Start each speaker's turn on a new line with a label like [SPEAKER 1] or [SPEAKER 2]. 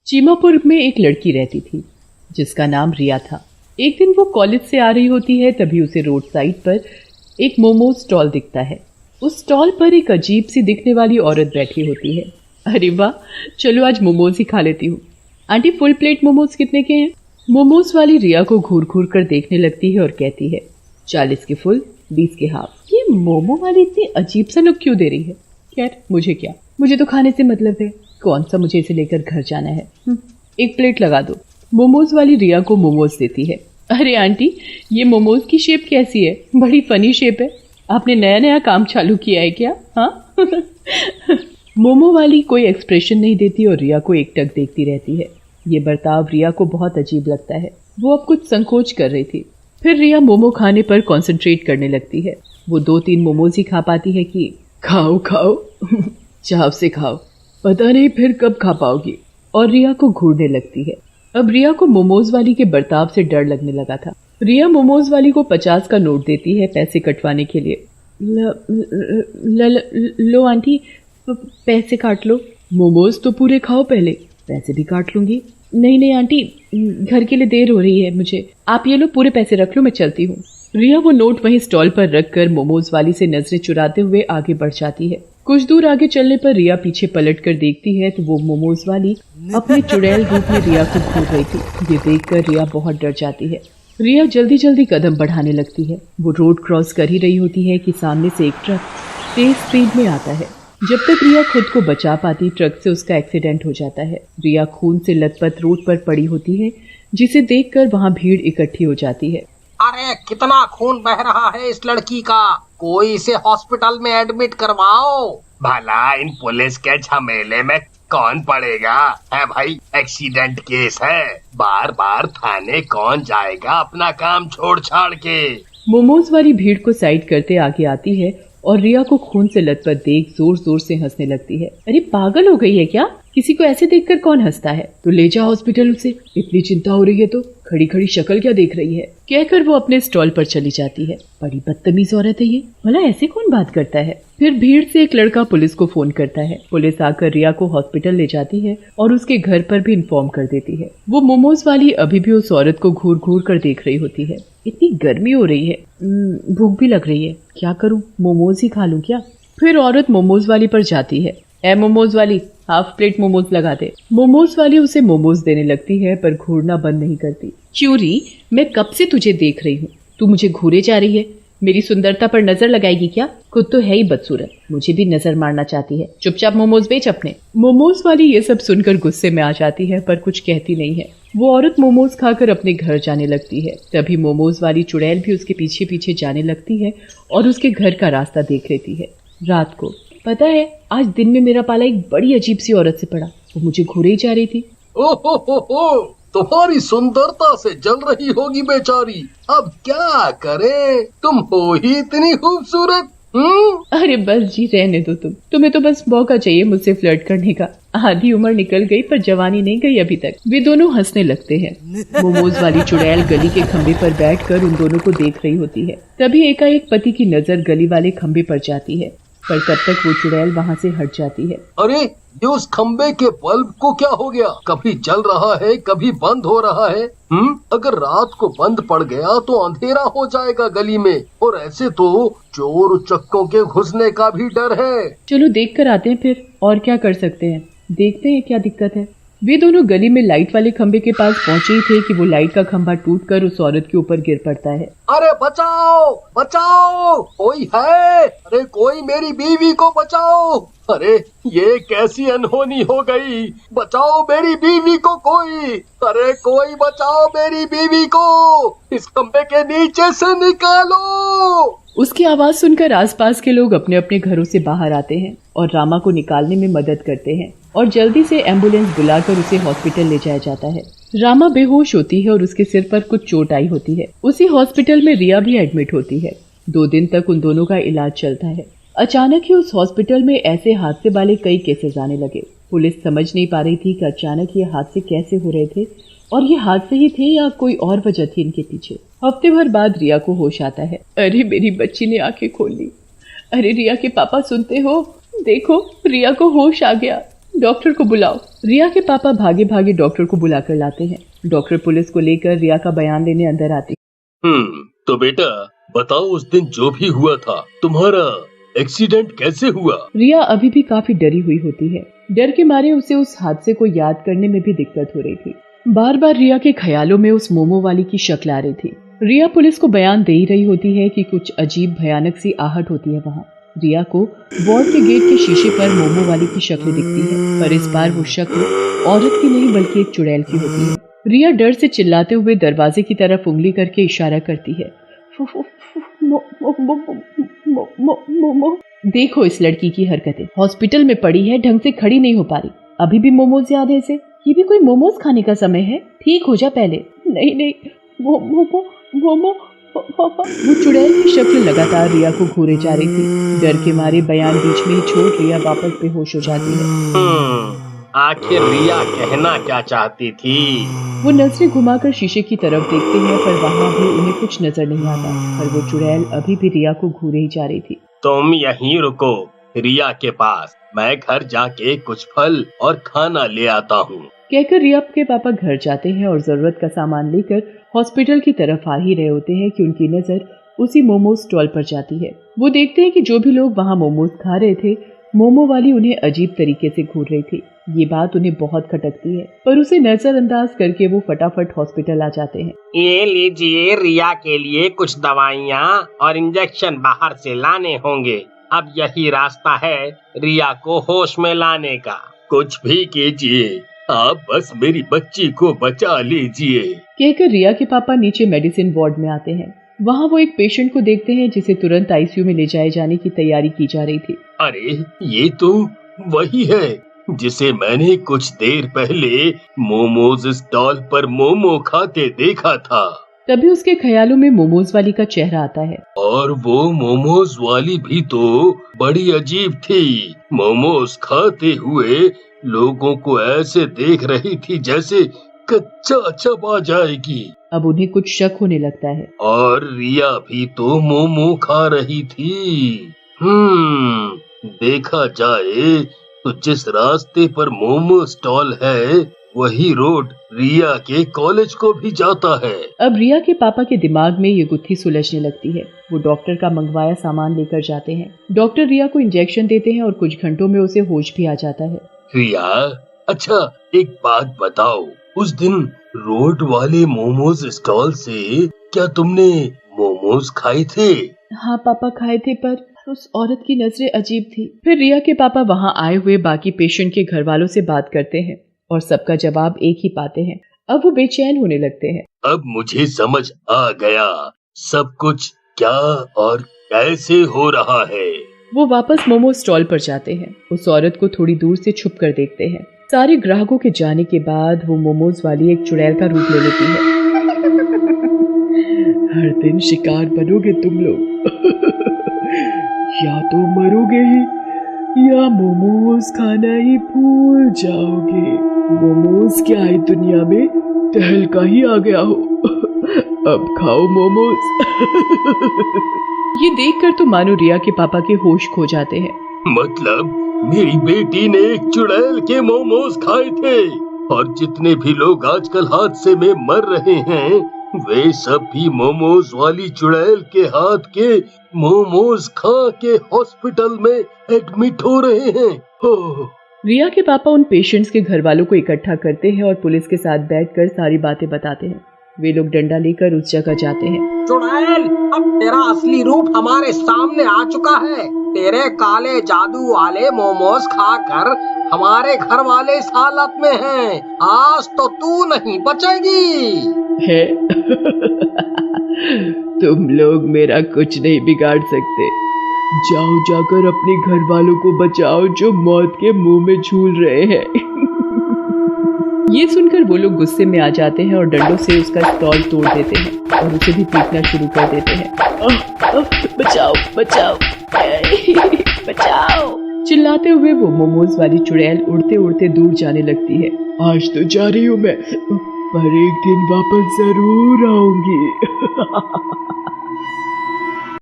[SPEAKER 1] चीमापुर में एक लड़की रहती थी जिसका नाम रिया था। एक दिन वो कॉलेज से आ रही होती है, तभी उसे रोड साइड पर एक मोमोज स्टॉल दिखता है। उस स्टॉल पर एक अजीब सी दिखने वाली औरत बैठी होती है। अरे वाह, चलो आज मोमोज ही खा लेती हूँ। आंटी, फुल प्लेट मोमोज कितने के हैं? मोमोज वाली रिया को घूर घूर कर देखने लगती है और कहती है 40 के फुल, 20 के हाफ। ये मोमो वाली इतनी अजीब सा लुक क्यों दे रही है? खैर, मुझे क्या, मुझे तो खाने से मतलब है। कौन सा मुझे इसे लेकर घर जाना है। एक प्लेट लगा दो। मोमोज वाली रिया को मोमोज देती है। अरे आंटी, ये मोमोज की शेप कैसी है? बड़ी फनी शेप है। आपने नया नया काम चालू किया है क्या? हाँ। मोमो वाली कोई एक्सप्रेशन नहीं देती और रिया को एकटक देखती रहती है। ये बर्ताव रिया को बहुत अजीब लगता है। वो अब कुछ संकोच कर रही थी। फिर रिया मोमो खाने पर कंसंट्रेट करने लगती है। वो 2-3 मोमोज ही खा पाती है कि खाओ खाओ चाव से खाओ, पता नहीं फिर कब खा पाओगी। और रिया को घूरने लगती है। अब रिया को मोमोज वाली के बर्ताव से डर लगने लगा था। रिया मोमोज वाली को 50 का नोट देती है पैसे कटवाने के लिए। लो आंटी, पैसे काट लो। मोमोज तो पूरे खाओ पहले, पैसे भी काट लूंगी। नहीं आंटी, घर के लिए देर हो रही है मुझे। आप ये लो, पूरे पैसे रख लो, मैं चलती हूँ। रिया वो नोट वहीं स्टॉल पर रखकर मोमोज वाली से नजरें चुराते हुए आगे बढ़ जाती है। कुछ दूर आगे चलने पर रिया पीछे पलट कर देखती है तो वो मोमोज वाली अपने चुड़ैल रूप में रिया को घूर रही थी। ये देखकर रिया बहुत डर जाती है। रिया जल्दी जल्दी कदम बढ़ाने लगती है। वो रोड क्रॉस कर ही रही होती है कि सामने से एक ट्रक तेज स्पीड में आता है। जब तक रिया खुद को बचा पाती, ट्रक से उसका एक्सीडेंट हो जाता है। रिया खून से लथपथ रोड पर पड़ी होती है, जिसे देखकर वहाँ भीड़ इकट्ठी हो जाती है।
[SPEAKER 2] अरे कितना खून बह रहा है इस लड़की का, कोई इसे हॉस्पिटल में एडमिट करवाओ। भला इन पुलिस के झमेले में कौन पड़ेगा है भाई, एक्सीडेंट केस है, बार बार थाने कौन जाएगा अपना काम छोड़ छाड़ के।
[SPEAKER 1] मोमोज वाली भीड़ को साइड करते आगे आती है और रिया को खून से लथपथ देख जोर जोर से हंसने लगती है। अरे पागल हो गई है क्या? किसी को ऐसे देखकर कौन हंसता है? तो ले जा हॉस्पिटल उसे, इतनी चिंता हो रही है तो खड़ी खड़ी शक्ल क्या देख रही है? कहकर वो अपने स्टॉल पर चली जाती है। बड़ी बदतमीज औरत है ये, भला ऐसे कौन बात करता है? फिर भीड़ से एक लड़का पुलिस को फोन करता है। पुलिस आकर रिया को हॉस्पिटल ले जाती है और उसके घर पर भी इन्फॉर्म कर देती है। वो मोमोज वाली अभी भी उस औरत को घूर घूर कर देख रही होती है। इतनी गर्मी हो रही है, भूख भी लग रही है, क्या करूं, मोमोज ही खा लूं क्या? फिर औरत मोमोज वाली पर जाती है। ए मोमोज वाली, हाफ प्लेट मोमोज लगा दे। मोमोज वाली उसे मोमोज देने लगती है पर घूरना बंद नहीं करती। चूरी, मैं कब से तुझे देख रही हूँ, तू मुझे घूरे जा रही है। मेरी सुंदरता पर नजर लगाएगी क्या? खुद तो है ही बदसूरत, मुझे भी नजर मारना चाहती है। चुपचाप मोमोज बेच अपने। मोमोज वाली ये सब सुनकर गुस्से में आ जाती है पर कुछ कहती नहीं है। वो औरत मोमोज खाकर अपने घर जाने लगती है। तभी मोमोज वाली चुड़ैल भी उसके पीछे पीछे जाने लगती है और उसके घर का रास्ता देख लेती है। रात को, पता है, आज दिन में मेरा पाला एक बड़ी अजीब सी औरत से पड़ा। वो मुझे घूरे ही जा रही थी।
[SPEAKER 3] ओहो, तुम्हारी सुंदरता से जल रही होगी बेचारी, अब क्या करे, तुम हो ही इतनी खूबसूरत।
[SPEAKER 1] अरे बस जी, रहने दो तुम्हें तो बस मौका चाहिए मुझसे फ्लर्ट करने का। आधी उम्र निकल गई पर जवानी नहीं गई अभी तक। वे दोनों हंसने लगते हैं। मोमोज वाली चुड़ैल गली के खंबे पर बैठकर उन दोनों को देख रही होती है। तभी एकाएक पति की नजर गली वाले खंबे पर जाती है, पर तब तक वो चुड़ैल वहाँ से हट जाती है।
[SPEAKER 3] अरे ये उस खंबे के बल्ब को क्या हो गया, कभी जल रहा है कभी बंद हो रहा है। अगर रात को बंद पड़ गया तो अंधेरा हो जाएगा गली में, और ऐसे तो चोर उचक्कों के घुसने का भी डर है।
[SPEAKER 1] चलो देख कर आते हैं फिर, और क्या कर सकते हैं, देखते हैं क्या दिक्कत है। वे दोनों गली में लाइट वाले खंबे के पास पहुंचे ही थे कि वो लाइट का खंभा टूटकर उस औरत के ऊपर गिर पड़ता है।
[SPEAKER 3] अरे बचाओ बचाओ, कोई है? अरे कोई मेरी बीवी को बचाओ। अरे ये कैसी अनहोनी हो गई, बचाओ मेरी बीवी को कोई। अरे कोई बचाओ मेरी बीवी को, इस खंबे के नीचे से निकालो।
[SPEAKER 1] उसकी आवाज सुनकर आसपास के लोग अपने अपने घरों से बाहर आते हैं और रामा को निकालने में मदद करते हैं और जल्दी से एम्बुलेंस बुलाकर उसे हॉस्पिटल ले जाया जाता है। रामा बेहोश होती है और उसके सिर पर कुछ चोट आई होती है। उसी हॉस्पिटल में रिया भी एडमिट होती है। 2 दिन तक उन दोनों का इलाज चलता है। अचानक ही उस हॉस्पिटल में ऐसे हादसे वाले कई केसेस आने लगे। पुलिस समझ नहीं पा रही थी कि अचानक ये हादसे कैसे हो रहे थे और ये हादसे ही थे या कोई और वजह थी इनके पीछे। हफ्ते भर बाद रिया को होश आता है। अरे मेरी बच्ची ने आंखें खोल ली। अरे रिया के पापा सुनते हो, देखो रिया को होश आ गया। डॉक्टर को बुलाओ। रिया के पापा भागे भागे डॉक्टर को बुलाकर लाते हैं। डॉक्टर पुलिस को लेकर रिया का बयान लेने अंदर आती।
[SPEAKER 3] तो बेटा बताओ, उस दिन जो भी हुआ था, तुम्हारा एक्सीडेंट कैसे हुआ?
[SPEAKER 1] रिया अभी भी काफी डरी हुई होती है। डर के मारे उसे उस हादसे को याद करने में भी दिक्कत हो रही थी। बार बार रिया के ख्यालों में उस मोमो वाली की शक्ल आ रही थी। रिया पुलिस को बयान दे ही रही होती है कि कुछ अजीब भयानक सी आहट होती है वहाँ। रिया को वार्ड के गेट के शीशे पर मोमो वाली की शक्ल दिखती है, पर इस बार वो शक्ल औरत की नहीं बल्कि एक चुड़ैल की होती है। रिया डर से चिल्लाते हुए दरवाजे की तरफ उंगली करके इशारा करती है। देखो इस लड़की की हरकतें, हॉस्पिटल में पड़ी है, ढंग से खड़ी नहीं हो पा रही, अभी भी मोमोज याद है इसे? ये भी कोई मोमोज खाने का समय है? ठीक हो जा पहले। नहीं मोमो। वो चुड़ैल की शक्ल लगातार रिया को घूरे जा रही थी। डर के मारे बयान बीच में ही छोड़ रिया वापस बेहोश हो जाती है।
[SPEAKER 2] आखिर रिया कहना क्या चाहती थी?
[SPEAKER 1] वो नजरें घुमाकर शीशे की तरफ देखते हैं, पर वहाँ भी उन्हें कुछ नजर नहीं आता। पर वो चुड़ैल अभी भी रिया को घूरे ही जा रही थी।
[SPEAKER 2] तुम यहीं रुको रिया के पास, मैं घर जाके कुछ फल और खाना ले आता हूँ।
[SPEAKER 1] कहकर रिया के पापा घर जाते हैं और जरूरत का सामान लेकर हॉस्पिटल की तरफ आ ही रहे होते हैं कि उनकी नजर उसी मोमोज स्टॉल पर जाती है। वो देखते हैं कि जो भी लोग वहाँ मोमोज खा रहे थे, मोमो वाली उन्हें अजीब तरीके से घूर रही थी। ये बात उन्हें बहुत खटकती है, पर उसे नजरअंदाज करके वो फटाफट हॉस्पिटल आ जाते हैं।
[SPEAKER 2] ये लीजिए, रिया के लिए कुछ दवाइयाँ और इंजेक्शन बाहर से लाने होंगे। अब यही रास्ता है रिया को होश में लाने का।
[SPEAKER 3] कुछ भी कीजिए, आप बस मेरी बच्ची को बचा लीजिए।
[SPEAKER 1] कहकर रिया के पापा नीचे मेडिसिन वार्ड में आते हैं। वहाँ वो एक पेशेंट को देखते हैं जिसे तुरंत आईसीयू में ले जाए जाने की तैयारी की जा रही थी।
[SPEAKER 3] अरे ये तो वही है जिसे मैंने कुछ देर पहले मोमोज स्टॉल पर मोमो खाते देखा था।
[SPEAKER 1] तभी उसके ख्यालों में मोमोज वाली का चेहरा आता है।
[SPEAKER 3] और वो मोमोज वाली भी तो बड़ी अजीब थी। मोमोज खाते हुए लोगों को ऐसे देख रही थी जैसे कच्चा चबा जाएगी।
[SPEAKER 1] अब उन्हें कुछ शक होने लगता है।
[SPEAKER 3] और रिया भी तो मोमो खा रही थी। देखा जाए तो जिस रास्ते पर मोमो स्टॉल है, वही रोड रिया के कॉलेज को भी जाता है।
[SPEAKER 1] अब रिया के पापा के दिमाग में ये गुत्थी सुलझने लगती है। वो डॉक्टर का मंगवाया सामान लेकर जाते हैं। डॉक्टर रिया को इंजेक्शन देते हैं और कुछ घंटों में उसे होश भी आ जाता है।
[SPEAKER 3] रिया, अच्छा एक बात बताओ, उस दिन रोड वाले मोमोज स्टॉल से क्या तुमने मोमोज खाए थे?
[SPEAKER 1] हाँ पापा खाए थे, पर उस औरत की नजरें अजीब थी। फिर रिया के पापा वहाँ आए हुए बाकी पेशेंट के घर वालों से बात करते हैं और सबका जवाब एक ही पाते हैं। अब वो बेचैन होने लगते हैं।
[SPEAKER 3] अब मुझे समझ आ गया सब कुछ क्या और कैसे हो रहा है।
[SPEAKER 1] वो वापस मोमो स्टॉल पर जाते हैं। उस औरत को थोड़ी दूर से छुप कर देखते हैं। सारे ग्राहकों के जाने के बाद वो मोमोज वाली एक चुड़ैल का रूप ले लेती है। हर दिन शिकार बनोगे तुम लोग। या तो मरोगे ही या मोमोज खाना ही भूल जाओगे। मोमोज क्या है दुनिया में, तहलका ही आ गया हो। अब खाओ मोमोज। ये देखकर तो मानो रिया के पापा के होश खो जाते हैं।
[SPEAKER 3] मतलब मेरी बेटी ने एक चुड़ैल के मोमोज खाए थे, और जितने भी लोग आजकल हादसे में मर रहे हैं, वे सब भी मोमोज वाली चुड़ैल के हाथ के मोमोज खा के हॉस्पिटल में एडमिट हो रहे हैं।
[SPEAKER 1] रिया के पापा उन पेशेंट्स के घर वालों को इकट्ठा करते हैं और पुलिस के साथ बैठकर सारी बातें बताते हैं। वे लोग डंडा लेकर उस जगह जाते हैं।
[SPEAKER 2] चुड़ैल, अब तेरा असली रूप हमारे सामने आ चुका है। तेरे काले जादू वाले मोमोज खाकर हमारे घर वाले इस हालत में हैं। आज तो तू नहीं बचेगी।
[SPEAKER 1] है? तुम लोग मेरा कुछ नहीं बिगाड़ सकते। जाओ जाकर अपने घर वालों को बचाओ जो मौत के मुंह में झूल रहे हैं। ये सुनकर वो लोग गुस्से में आ जाते हैं और डंडों से उसका स्टॉल तोड़ देते हैं और उसे भी पीटना शुरू कर देते हैं। बचाओ बचाओ बचाओ, चिल्लाते हुए वो मोमोज वाली चुड़ैल उड़ते उड़ते दूर जाने लगती है। आज तो जा रही हूँ मैं, पर एक दिन वापस जरूर आऊंगी।